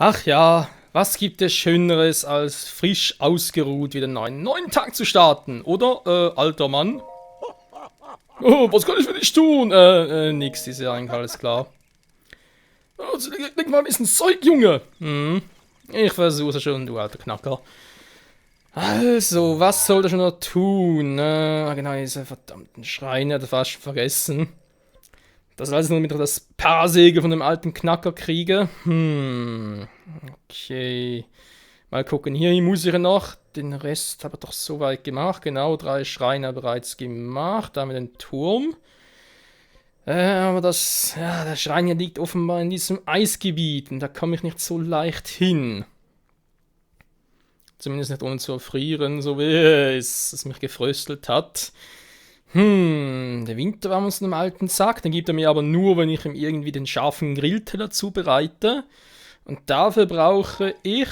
Ach ja, was gibt es Schöneres, als frisch ausgeruht wieder einen neuen Tag zu starten, oder, alter Mann? Oh, was kann ich für dich tun? Nix, ist ja eigentlich alles klar. Oh, leg mal ein bisschen Zeug, Junge! Hm, ich versuche schon, du alter Knacker. Also, was soll er schon noch tun? Genau, diese verdammten Schreine, das fast vergessen. Das alles nur mit das Parsäge von dem alten Knacker kriege. Okay. Mal gucken, hier muss ich noch. Den Rest habe ich doch soweit gemacht. Genau, 3 Schreine bereits gemacht. Da haben wir den Turm. Aber ja, der Schrein hier liegt offenbar in diesem Eisgebiet. Und da komme ich nicht so leicht hin. Zumindest nicht ohne zu erfrieren, so wie es mich gefröstelt hat. Der Winter war uns einem alten Sack. Den gibt er mir aber nur, wenn ich ihm irgendwie den scharfen Grillteller zubereite. Und dafür brauche ich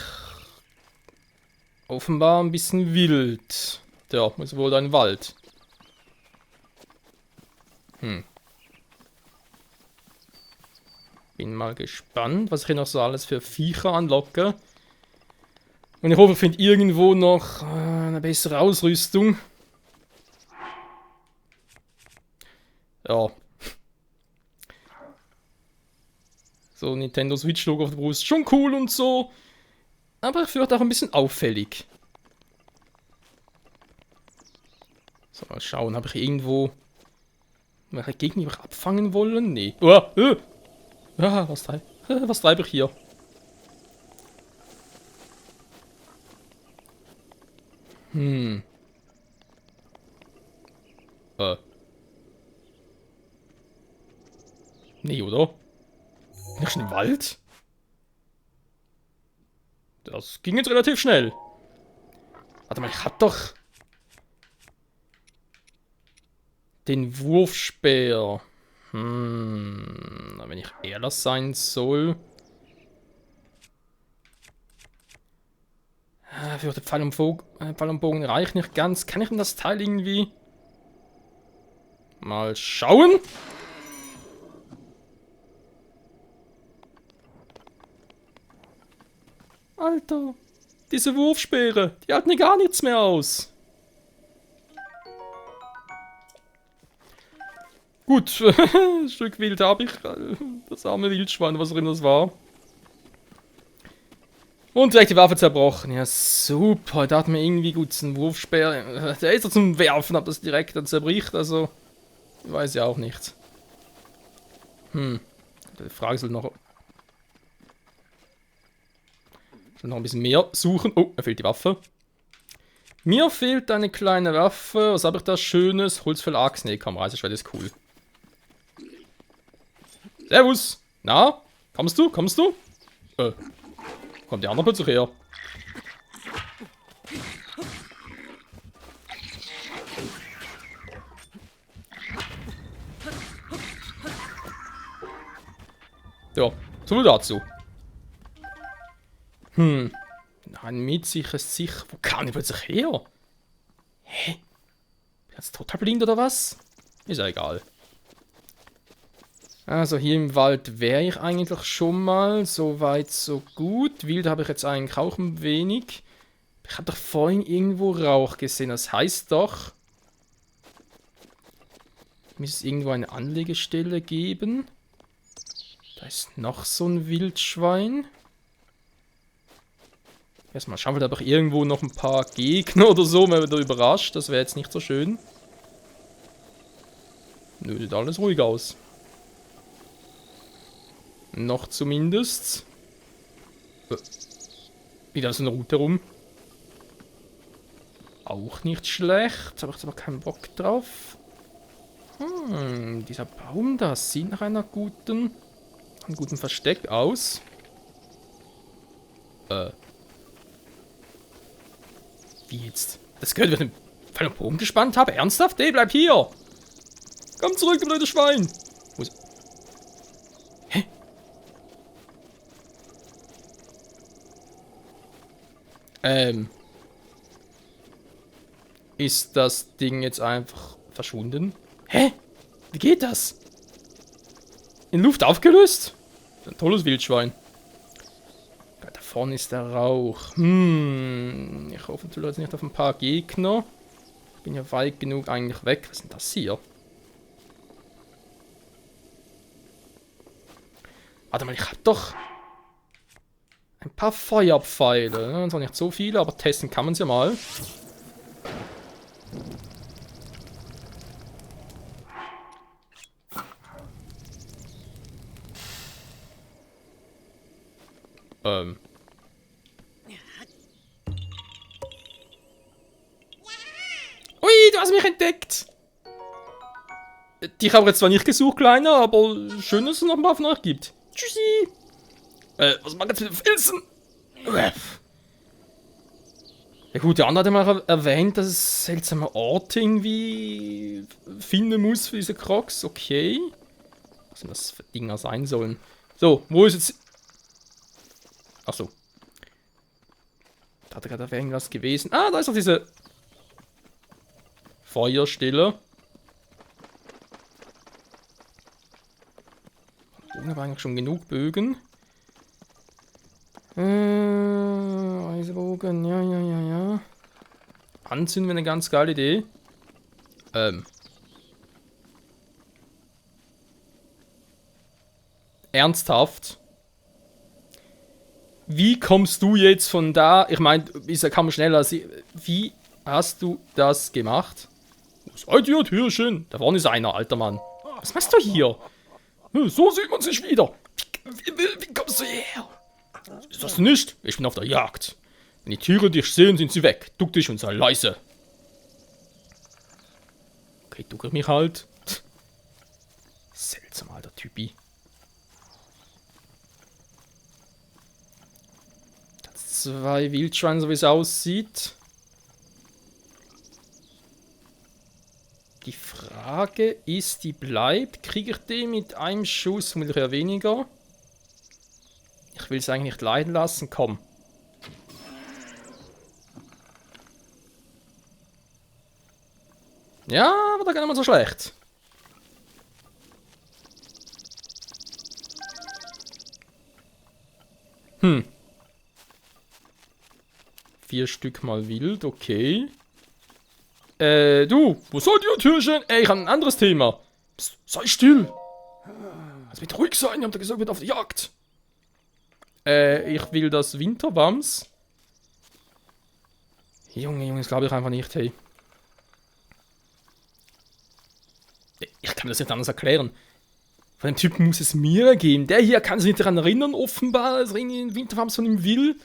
offenbar ein bisschen Wild. Ja, muss wohl ein Wald. Bin mal gespannt, was ich hier noch so alles für Viecher anlocke. Und ich hoffe, ich finde irgendwo noch eine bessere Ausrüstung. Ja. So Nintendo Switch Logo auf der Brust, schon cool und so. Aber ich finde auch ein bisschen auffällig. So, mal schauen, habe ich irgendwo welche Gegner, die wir abfangen wollen? Nee. Was treibe ich hier? Nee, oder? Bin ich schon im Wald? Das ging jetzt relativ schnell. Warte mal, ich hab doch den Wurfspeer. Wenn ich ehrlich sein soll. Für den Pfeil und Bogen reicht nicht ganz. Kann ich denn das Teil irgendwie mal schauen? Alter, diese Wurfspeere, die halten hier gar nichts mehr aus. Gut, ein Stück Wild habe ich. Das arme Wildschwein, was auch immer das war. Und direkt die Waffe zerbrochen. Ja, super. Da hat mir irgendwie gut einen Wurfspeer. Der ist ja zum Werfen, aber das direkt dann zerbricht. Also, weiß ja auch nicht. Die Frage soll noch ein bisschen mehr suchen. Oh, mir fehlt die Waffe. Mir fehlt eine kleine Waffe. Was habe ich da Schönes? Holzfäller-Axt. Nee, komm, Reiseschwert ist cool. Servus. Na? Kommst du? Kommst du? Kommt der andere plötzlich her? Ja, so viel dazu. Ein mietziches sich. Wo kam die plötzlich her? Hä? Bin ich jetzt total blind oder was? Ist ja egal. Also hier im Wald wäre ich eigentlich schon mal. So weit, so gut. Wild habe ich jetzt eigentlich auch ein wenig. Ich habe doch vorhin irgendwo Rauch gesehen. Das heißt doch, müsste es irgendwo eine Anlegestelle geben. Da ist noch so ein Wildschwein. Erstmal schauen wir da doch irgendwo noch ein paar Gegner oder so, wenn wir da überrascht. Das wäre jetzt nicht so schön. Nö, sieht alles ruhig aus. Noch zumindest. Wieder so eine Route rum. Auch nicht schlecht. Habe ich aber keinen Bock drauf. Dieser Baum da sieht nach einem guten Versteck aus. Wie jetzt? Das gehört, wenn ich den Pfeil und Bogen gespannt habe? Ernsthaft? Ey, bleib hier! Komm zurück, du blödes Schwein! Hä? Ist das Ding jetzt einfach verschwunden? Hä? Wie geht das? In Luft aufgelöst? Ein tolles Wildschwein. vorne ist der Rauch. Ich hoffe natürlich jetzt nicht auf ein paar Gegner. Ich bin ja weit genug eigentlich weg. Was ist denn das hier? Warte mal, ich hab doch ein paar Feuerpfeile. Zwar nicht so viele, aber testen kann man sie ja mal. Ui, du hast mich entdeckt! Dich habe ich jetzt zwar nicht gesucht, Kleiner, aber schön, dass es noch ein paar von euch gibt. Tschüssi! Was machen jetzt mit dem Felsen? Ja gut, der andere hat ja mal erwähnt, dass es seltsame Orte irgendwie finden muss für diese Crocs. Okay. Was denn das für Dinger sein sollen? So, wo ist jetzt... Achso. Da hat gerade irgendwas gewesen. Ah, da ist doch diese... Feuerstelle. Oben habe eigentlich schon genug Bögen. Eisbogen, ja. Anzünden wäre eine ganz geile Idee. Ernsthaft? Wie kommst du jetzt von da? Ich meine, ist kann man schneller. Wie hast du das gemacht? Seid ihr Türchen? Da vorne ist einer, alter Mann. Was machst du hier? So sieht man sich wieder. Wie kommst du hierher? Ist das nicht? Ich bin auf der Jagd. Wenn die Tiere dich sehen, sind sie weg. Duck dich und sei leise. Okay, ducke mich halt. Seltsam, alter Typi. Das 2 Wildschweine, so wie es aussieht. Die Frage ist, die bleibt. Kriege ich den mit einem Schuss? Will ich ja weniger. Ich will es eigentlich nicht leiden lassen. Komm. Ja, aber da gar nicht mal so schlecht. Hm. 4 Stück mal wild, okay. Du, wo seid ihr, Türchen? Ey, ich habe ein anderes Thema. Psst, sei still. Es wird ruhig sein, ihr habt ja gesagt, wir sind auf der Jagd. Ich will das Winterwams. Junge, das glaube ich einfach nicht, hey. Ich kann mir das nicht anders erklären. Von dem Typen muss es mir geben. Der hier kann sich nicht daran erinnern, offenbar, dass er irgendwie einen Winterwams von ihm will.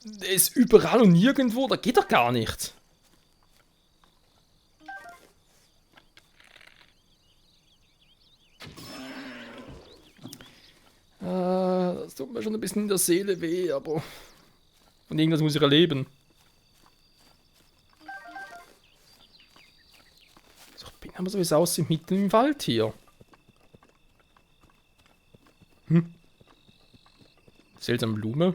Der ist überall und nirgendwo, da geht doch gar nicht. Das tut mir schon ein bisschen in der Seele weh, aber von irgendwas muss ich erleben. So, ich bin aber so wie es aussieht, mitten im Wald hier. Seltsame Blume.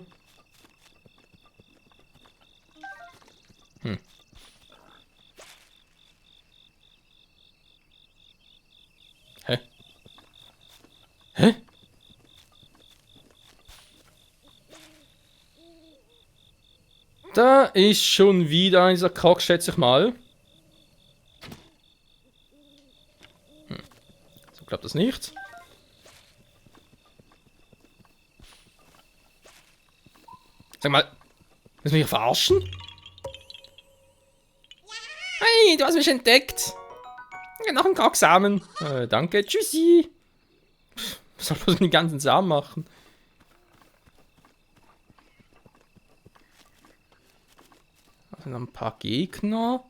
Hä? Da ist schon wieder dieser Krog, schätze ich mal. So klappt das nicht. Sag mal, willst du mich verarschen? Hey, du hast mich entdeckt. Ja, noch ein Krogsamen. Danke, tschüssi. Was soll ich bloß mit den ganzen Samen machen? Da sind ein paar Gegner.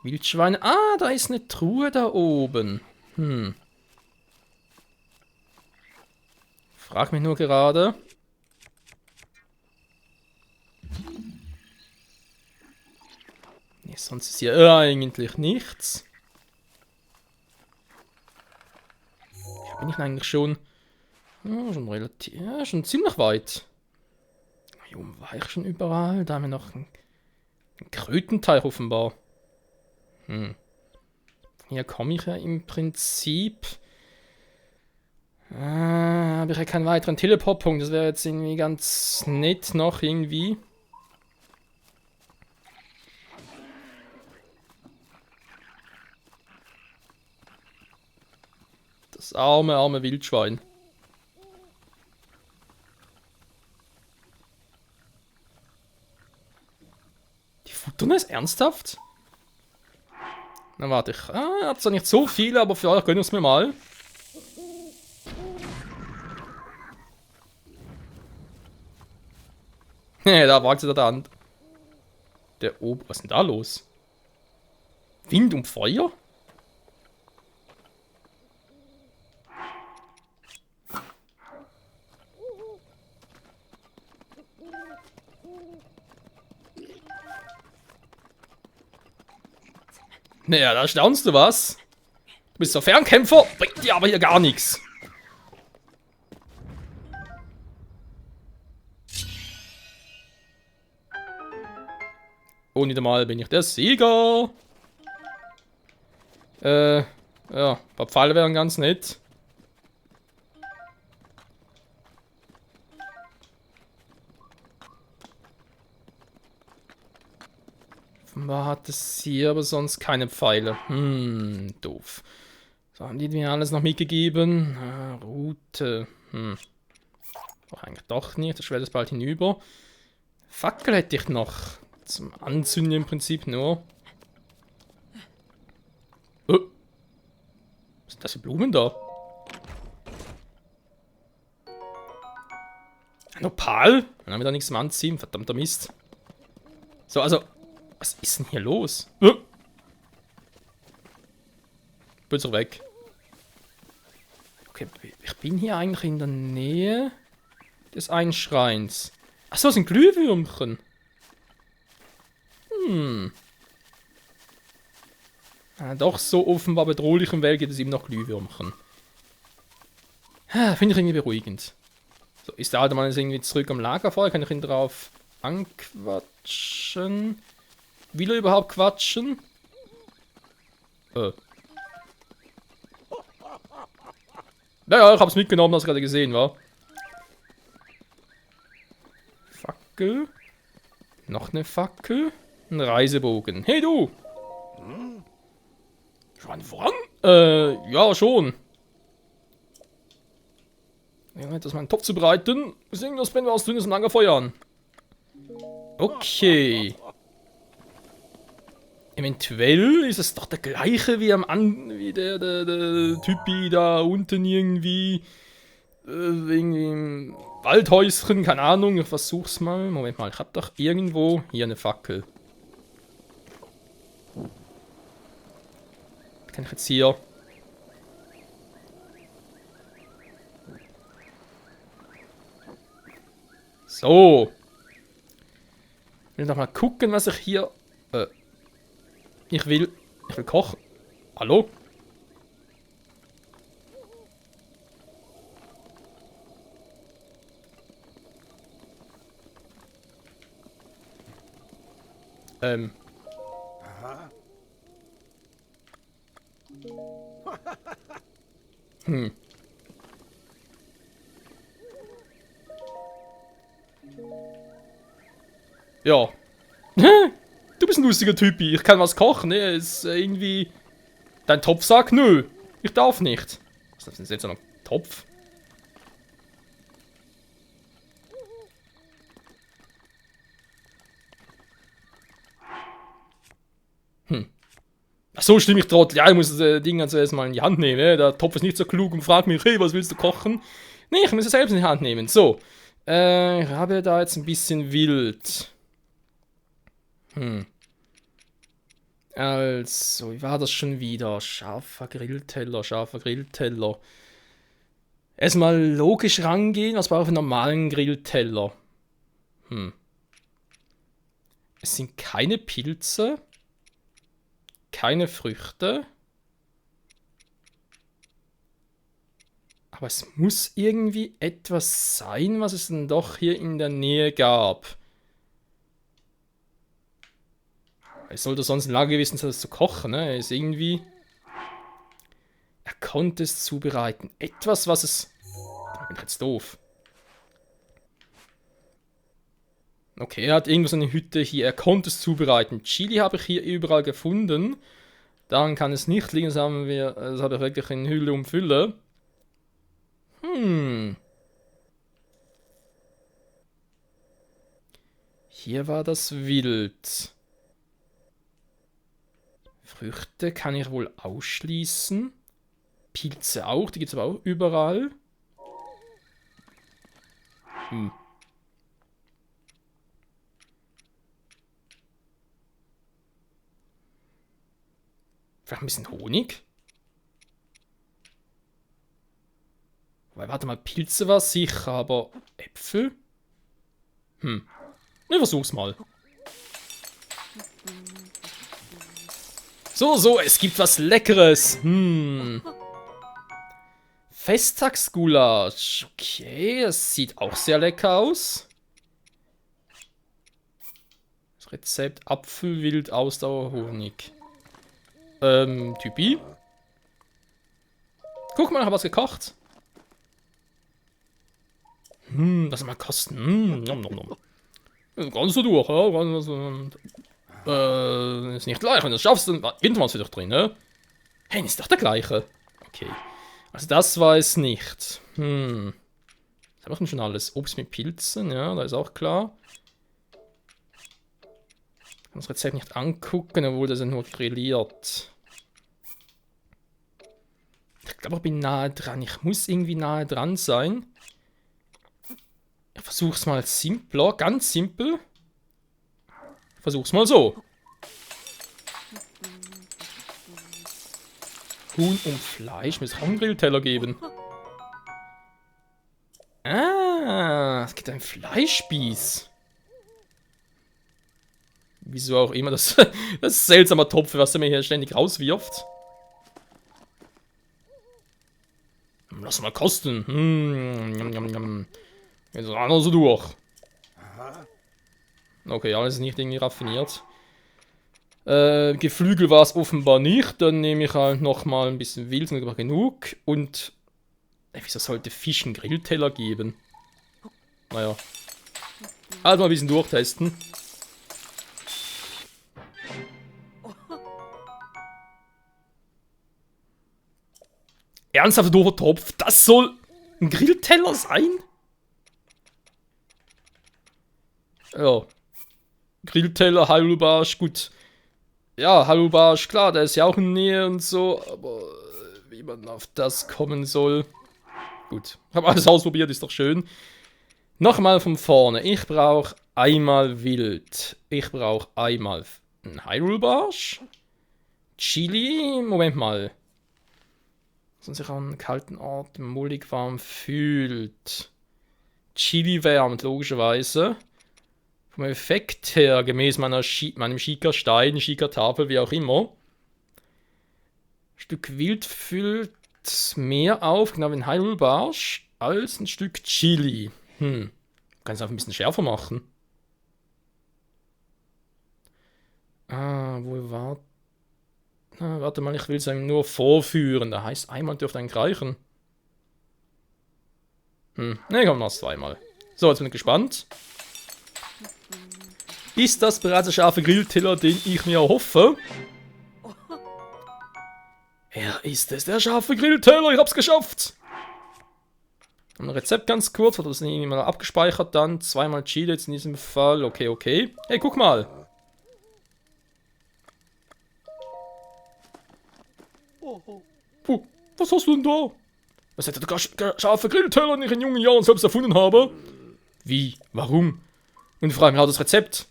Wildschweine. Ah, da ist eine Truhe da oben. Frag mich nur gerade. Nee, sonst ist hier eigentlich nichts. Ja, bin ich eigentlich schon... Ja, schon relativ... Ja, schon ziemlich weit. Hier oben war ich schon überall. Da haben wir noch einen Krötenteich offenbar. Hier komme ich ja im Prinzip. Habe ich ja keinen weiteren Teleportpunkt. Das wäre jetzt irgendwie ganz nett noch irgendwie. Das arme Wildschwein. Die futtern es ernsthaft? Na warte ich. Hat zwar nicht so viele, aber für euch gönnen wir es mir mal. Da wagt sich der Hand. Der oben. Was ist denn da los? Wind und Feuer? Naja, da staunst du was. Du bist der Fernkämpfer, bringt dir aber hier gar nichts. Und wieder mal bin ich der Sieger. Ja, ein paar Pfeile wären ganz nett. Offenbar hat es hier aber sonst keine Pfeile. Doof. So, haben die mir alles noch mitgegeben? Route. Doch, eigentlich doch nicht. Das schwert es bald hinüber. Fackel hätte ich noch. Zum Anzünden im Prinzip nur. Oh. Was sind das für Blumen da? Ein Opal? Dann haben wir da nichts zum Anziehen. Verdammter Mist. So, also. Was ist denn hier los? Plötzlich weg. Okay, ich bin hier eigentlich in der Nähe des einen Schreins. Achso, das sind Glühwürmchen. Doch so offenbar bedrohlichem Welt gibt es eben noch Glühwürmchen. Finde ich irgendwie beruhigend. So, ist der alte Mann jetzt irgendwie zurück am Lagerfeuer? Kann ich ihn drauf anquatschen? Will er überhaupt quatschen? Naja, ich hab's mitgenommen, das gerade gesehen war. Fackel. Noch eine Fackel. Ein Reisebogen. Hey du! Schon voran? Ja, schon. Ja, das mal einen Topf zu bereiten. Deswegen, das brennen wir aus dünnes Lagerfeuer an. Okay. Eventuell ist es doch der gleiche wie wie der Typi da unten irgendwie. Irgendwie im Waldhäuschen, keine Ahnung. Ich versuch's mal. Moment mal, ich hab doch irgendwo hier eine Fackel. Kann ich jetzt hier. So. Ich will noch mal gucken, was ich hier. Ich will kochen. Hallo? Ja. Du bist ein lustiger Typi. Ich kann was kochen. Ne? Ist irgendwie. Dein Topf sagt nö. Ich darf nicht. Was ist das jetzt so ein Topf? Ach so, stimme ich trotzdem. Ja, ich muss das Ding also erstmal in die Hand nehmen. Ne? Der Topf ist nicht so klug und fragt mich, hey, was willst du kochen? Nee, ich muss es selbst in die Hand nehmen. So. Ich habe da jetzt ein bisschen wild. Also, wie war das schon wieder? Scharfer Grillteller, scharfer Grillteller. Erstmal logisch rangehen, was brauche ich für einen normalen Grillteller? Es sind keine Pilze. Keine Früchte. Aber es muss irgendwie etwas sein, was es denn doch hier in der Nähe gab. Es sollte sonst in der Lage gewesen sein, das zu kochen, ne? Er ist irgendwie. Er konnte es zubereiten. Etwas, was es Bin ich jetzt doof. Okay, er hat irgendwo so eine Hütte hier. Er konnte es zubereiten. Chili habe ich hier überall gefunden. Daran kann es nicht liegen. Das haben wir. Das habe ich wirklich in Hülle um Fülle. Hier war das Wild. Früchte kann ich wohl ausschließen. Pilze auch, die gibt es aber auch überall. Vielleicht ein bisschen Honig. Weil, warte mal, Pilze war sicher, aber Äpfel? Ich versuch's mal. So, es gibt was Leckeres. Festtagsgulasch. Okay, das sieht auch sehr lecker aus. Das Rezept Apfel, Wild, Ausdauer, Honig. Typi. Guck mal, ich habe was gekocht. Lass mal kosten. Nom, nom, nom. Ganz so durch, ja? Ist nicht gleich. Wenn du es schaffst, dann irgendwas für dich drin, ne? Hey, ist doch der gleiche. Okay. Also das war es nicht. Was haben wir denn schon alles? Obst mit Pilzen, ja, da ist auch klar. Ich kann das Rezept nicht angucken, obwohl das ja nur grilliert. Ich glaube, ich bin nahe dran. Ich muss irgendwie nahe dran sein. Ich versuch's mal simpler, ganz simpel. Ich versuch's mal so. Huhn und Fleisch. Muss ich auch einen Grillteller geben. Ah, es gibt einen Fleischspieß. Wieso auch immer, das ist seltsamer Topf, was er mir hier ständig rauswirft. Lass mal kosten. Jetzt ist einer so durch. Okay, alles nicht irgendwie raffiniert. Geflügel war es offenbar nicht. Dann nehme ich halt nochmal ein bisschen Wild, aber genug. Und wieso sollte Fisch einen Grillteller geben? Naja. Also mal ein bisschen durchtesten. Ernsthaft doofer Topf? Das soll ein Grillteller sein? Ja. Grillteller, Hallubarsch, gut. Ja, Hallubarsch, klar, der ist ja auch in Nähe und so, aber wie man auf das kommen soll. Gut, ich habe alles ausprobiert, ist doch schön. Nochmal von vorne. Ich brauche einmal Wild. Ich brauche einmal einen Hyrule-Barsch. Chili. Moment mal. Dass man sich an einem kalten Ort mullig warm fühlt. Chili wärmt, logischerweise. Vom Effekt her, gemäß meinem Schika-Stein, Schika-Tafel, wie auch immer. Ein Stück Wild füllt mehr auf, genau wie ein Hyrule-Barsch, als ein Stück Chili. Kann es einfach ein bisschen schärfer machen. Wo war... warte mal, ich will sagen, nur vorführen. Da heißt, einmal dürfte ein reichen. Ne, komm, noch zweimal. So, jetzt bin ich gespannt. Ist das bereits der scharfe Grillteller, den ich mir erhoffe? Ist es, der scharfe Grillteller? Ich hab's geschafft! Ein Rezept ganz kurz, hat das nicht mal abgespeichert dann. Zweimal Chili jetzt in diesem Fall. Okay. Hey, guck mal! Puh, was hast du denn da? Was hätte der scharfe Grillteller, den ich in jungen Jahren selbst erfunden habe? Wie? Warum? Und frage mich auch das Rezept.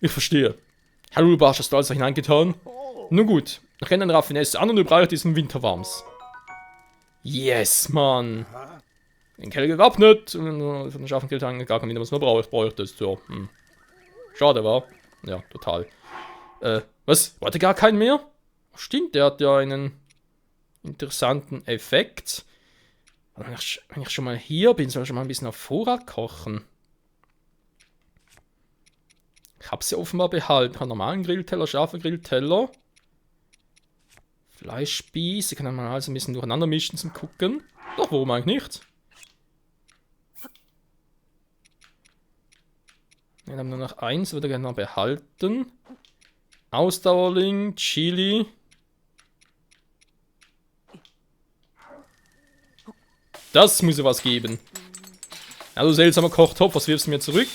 Ich verstehe. Hyrule Barsch hast du alles da hineingetan? Nun gut, ich renne eine Raffinesse an und überreiche diesen Winterwarms. Yes, Mann. Den Keller gewappnet und von den scharfen Grilltagen gar kein Winter, was man bräuchte. Ja, schade, war. Ja, total. Was? Warte, gar keinen mehr? Stimmt, der hat ja einen interessanten Effekt. Wenn ich schon mal hier bin, soll ich schon mal ein bisschen auf Vorrat kochen. Ich habe sie offenbar behalten. Ich habe normalen Grillteller, scharfen Grillteller. Fleischspieß. Ich kann dann mal also ein bisschen durcheinander mischen zum Gucken. Doch, warum eigentlich nicht? Wir haben nur noch eins, würde ich gerne noch behalten. Ausdauerling, Chili. Das muss ja was geben. Also seltsamer Kochtopf, was wirfst du mir zurück?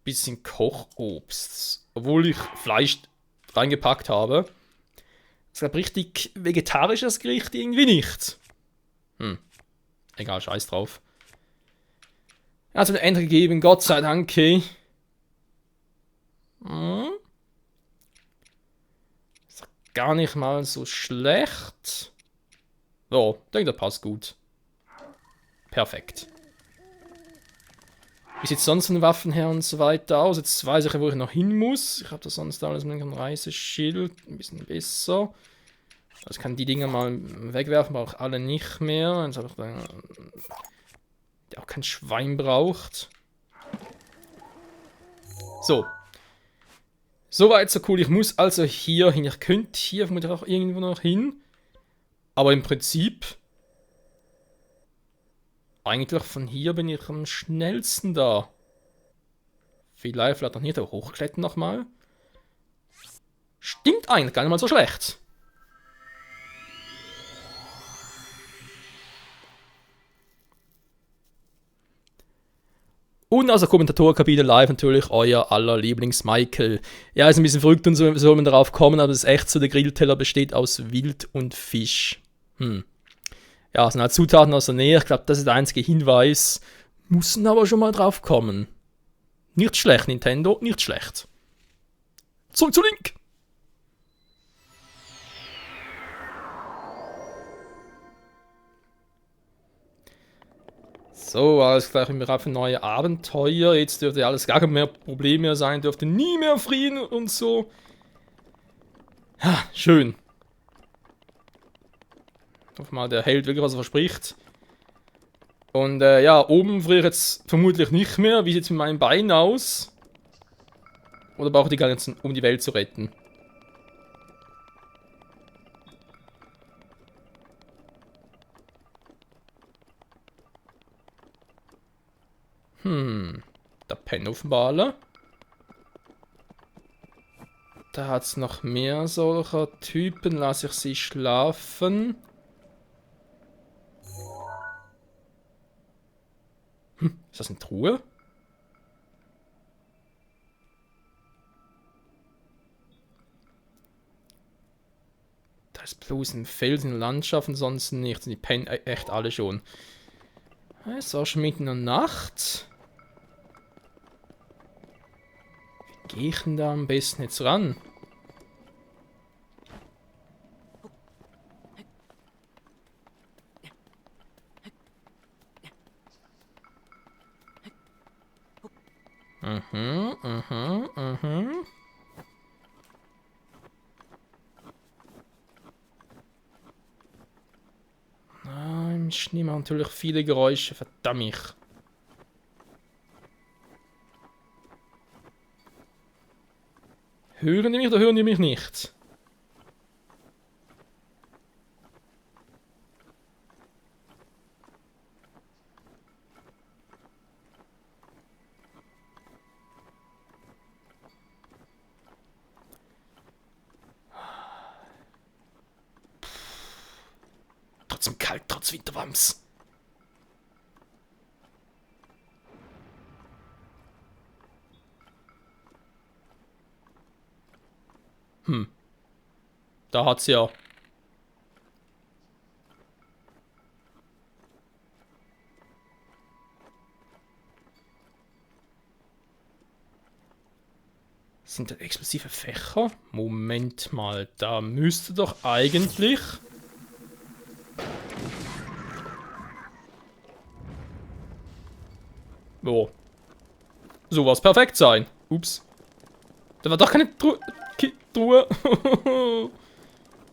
Bisschen Kochobst. Obwohl ich Fleisch reingepackt habe. Das ist ein richtig vegetarisches Gericht irgendwie nicht. Egal, scheiß drauf. Er hat es mir Ende gegeben, Gott sei Dank. Okay. Ist gar nicht mal so schlecht. So, ich denke, das passt gut. Perfekt. Wie sieht es sonst von den Waffen her und so weiter aus? Jetzt weiß ich ja, wo ich noch hin muss. Ich habe das sonst alles mit einem Reiseschild. Ein bisschen besser. Also ich kann die Dinger mal wegwerfen, brauche ich alle nicht mehr. Jetzt habe ich dann, der auch kein Schwein braucht. So. Soweit so cool. Ich muss also hier hin. Ich könnte hier vermutlich auch irgendwo noch hin. Aber im Prinzip... Eigentlich von hier bin ich am schnellsten da. Vielleicht noch hier der Hochklettern nochmal. Stimmt eigentlich gar nicht mal so schlecht. Und aus der Kommentatorkabine live natürlich euer aller Lieblings-Michael. Ja, ist ein bisschen verrückt und so soll man darauf kommen, aber es ist echt so, der Grillteller besteht aus Wild und Fisch. Ja, es sind halt Zutaten aus der Nähe. Ich glaube, das ist der einzige Hinweis. Müssen aber schon mal drauf kommen. Nicht schlecht, Nintendo, nicht schlecht. Zurück zu Link! So, alles klar, ich bin bereit für neue Abenteuer. Jetzt dürfte alles gar kein mehr Problem mehr sein, dürfte nie mehr frieren und so. Ja, schön. Ich hoffe mal, der hält wirklich, was er verspricht. Und ja, oben friere ich jetzt vermutlich nicht mehr. Wie sieht es mit meinem Bein aus? Oder brauche ich die ganzen, um die Welt zu retten? Da pennen offenbar alle. Da hat es noch mehr solcher Typen. Lasse ich sie schlafen. Ist das eine Truhe? Da ist bloß ein Felsen in der Landschaft und sonst nichts. Die pennen echt alle schon. Es ist auch schon mitten in der Nacht. Wie gehe ich denn da am besten jetzt ran? Im Schnee machen natürlich viele Geräusche, verdammt. Hören die mich oder hören die mich nicht? Trotzdem kalt, trotz Winterwams. Da hat's ja. Sind das explosive Fächer? Moment mal, da müsste doch eigentlich... Oh. Sowas perfekt sein. Ups. Da war doch keine Truhe.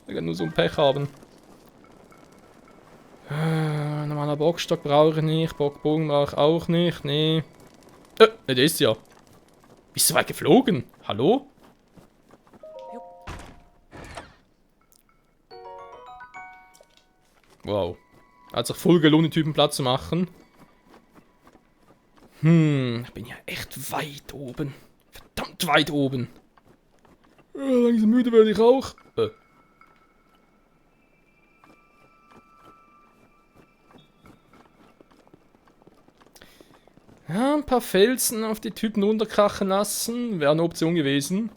Ich kann nur so ein Pech haben. Normaler Bockstock brauche ich nicht. Bockbogen brauche ich auch nicht. Nee. Das ist ja. Bist du weit geflogen? Hallo? Wow. Hat sich voll gelohnt, den Typen Platz zu machen. Ich bin ja echt weit oben. Verdammt weit oben. Langsam müde werde ich auch. Ja, ein paar Felsen auf die Typen runterkrachen lassen. Wäre eine Option gewesen.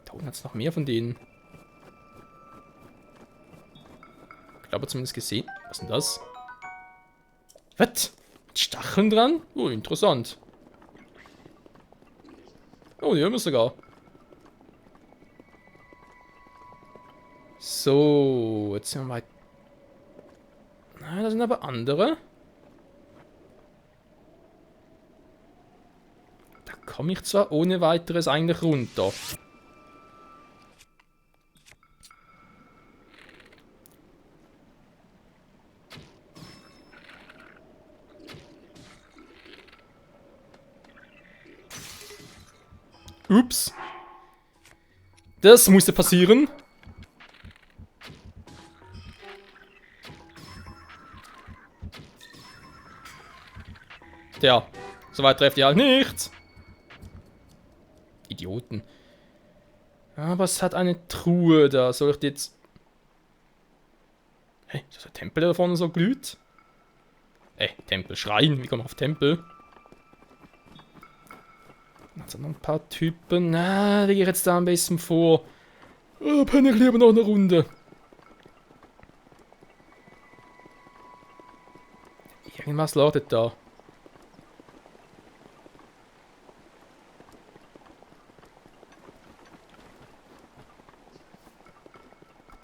Da unten hat es noch mehr von denen. Ich glaube, zumindest gesehen. Was ist denn das? Was? Mit Stacheln dran? Oh, interessant. Oh, die haben wir sogar. So, jetzt sind wir weit. Na, da sind aber andere. Da komme ich zwar ohne weiteres eigentlich runter. Ups. Das musste passieren. Tja, soweit trefft ihr halt nichts. Idioten. Aber es hat eine Truhe da. Soll ich die jetzt... Hey, ist das der Tempel, der da vorne so glüht? Tempel, Schrein. Wie kommt man auf Tempel? Dann sind noch ein paar Typen. Na, wie gehe ich jetzt da am besten vor? Penne ich lieber noch eine Runde. Irgendwas lautet da.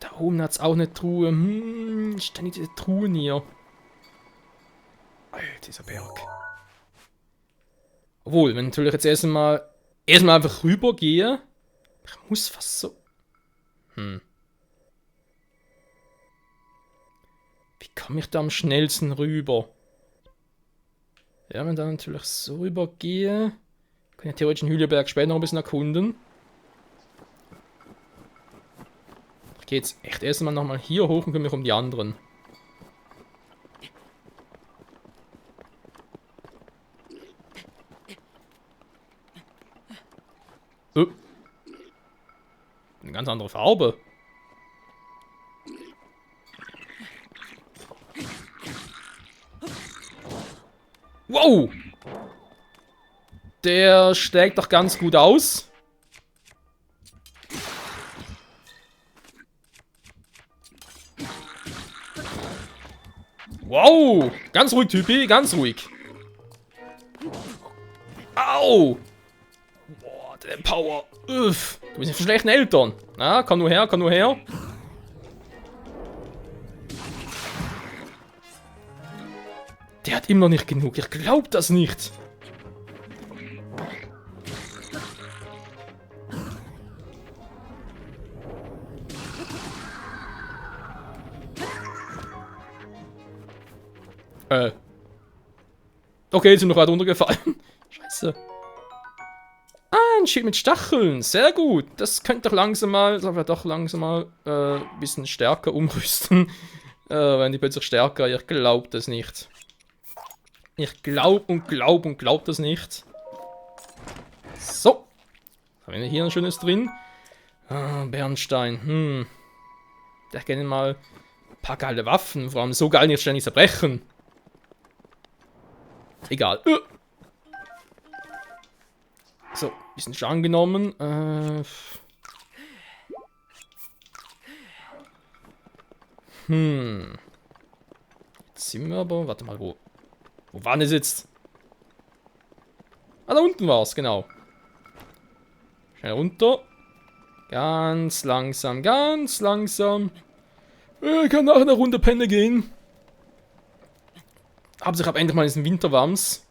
Da oben hat es auch eine Truhe. Ständig diese Truhen hier. Alter, dieser Berg. Obwohl, wenn natürlich jetzt erstmal einfach rüber gehe. Ich muss fast so. Wie komme ich da am schnellsten rüber? Ja, wenn da natürlich so rüber gehe. Kann ich theoretisch den Hülleberg später noch ein bisschen erkunden. Ich gehe jetzt echt erstmal nochmal hier hoch und kümmere mich um die anderen. Eine ganz andere Farbe. Wow! Der schlägt doch ganz gut aus. Wow! Ganz ruhig, Typi, ganz ruhig. Au! Boah, der Power. Uff. Du bist ja von schlechten Eltern. Na, komm nur her, komm nur her. Der hat immer noch nicht genug. Ich glaub das nicht. Okay, jetzt sind noch weiter runtergefallen. Scheiße. Ah, ein Schild mit Stacheln. Sehr gut. Das könnte doch langsam mal, ein bisschen stärker umrüsten. Wenn die plötzlich stärker, ich glaube das nicht. Ich glaube das nicht. So. Haben wir hier ein schönes drin. Bernstein. Da gerne mal ein paar geile Waffen. Vor allem so geil nicht ständig zerbrechen. Egal. So, bisschen Schaden genommen. Jetzt sind wir aber. Warte mal, wo war denn es jetzt? Ah, da unten war es, genau. Schnell runter. Ganz langsam, ganz langsam. Ich kann nachher eine Runde Penne gehen. Ich habe endlich mal diesen Winterwams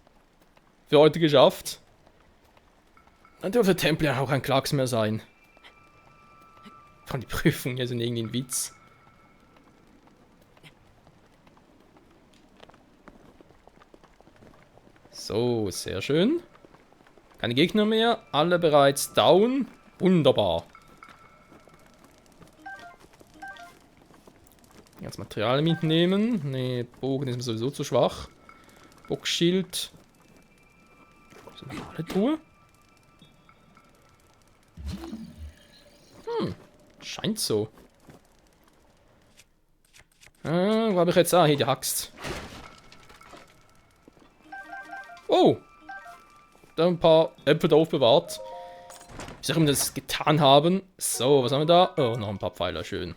für heute geschafft. Dann dürfte der Tempel ja auch ein Klacks mehr sein. Von die Prüfungen hier sind irgendwie ein Witz. So, sehr schön. Keine Gegner mehr, alle bereits down. Wunderbar. Jetzt Material mitnehmen. Ne, Bogen ist mir sowieso zu schwach. Boxschild. Ist eine normale Truhe? Scheint so. Wo habe ich jetzt? Ah, hier die Axt. Oh! Da ein paar Äpfel da aufbewahrt. Wie soll ich mir das getan haben? So, was haben wir da? Oh, noch ein paar Pfeiler, schön.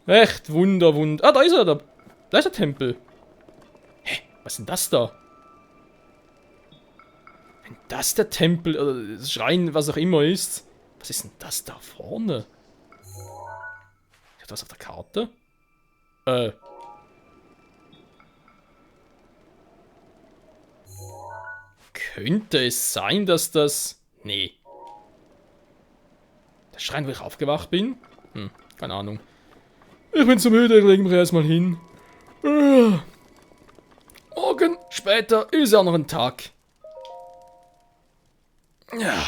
Echt wunderwund. Ah, da ist er, da ist der Tempel. Hä, was ist denn das da? Wenn das der Tempel oder das Schrein, was auch immer ist. Was ist denn das da vorne? Ist das auf der Karte? Könnte es sein, dass das... Nee. Der Schrein, wo ich aufgewacht bin? Keine Ahnung. Ich bin zu müde, ich lege mich erstmal hin. Morgen, später, ist ja noch ein Tag. Ja.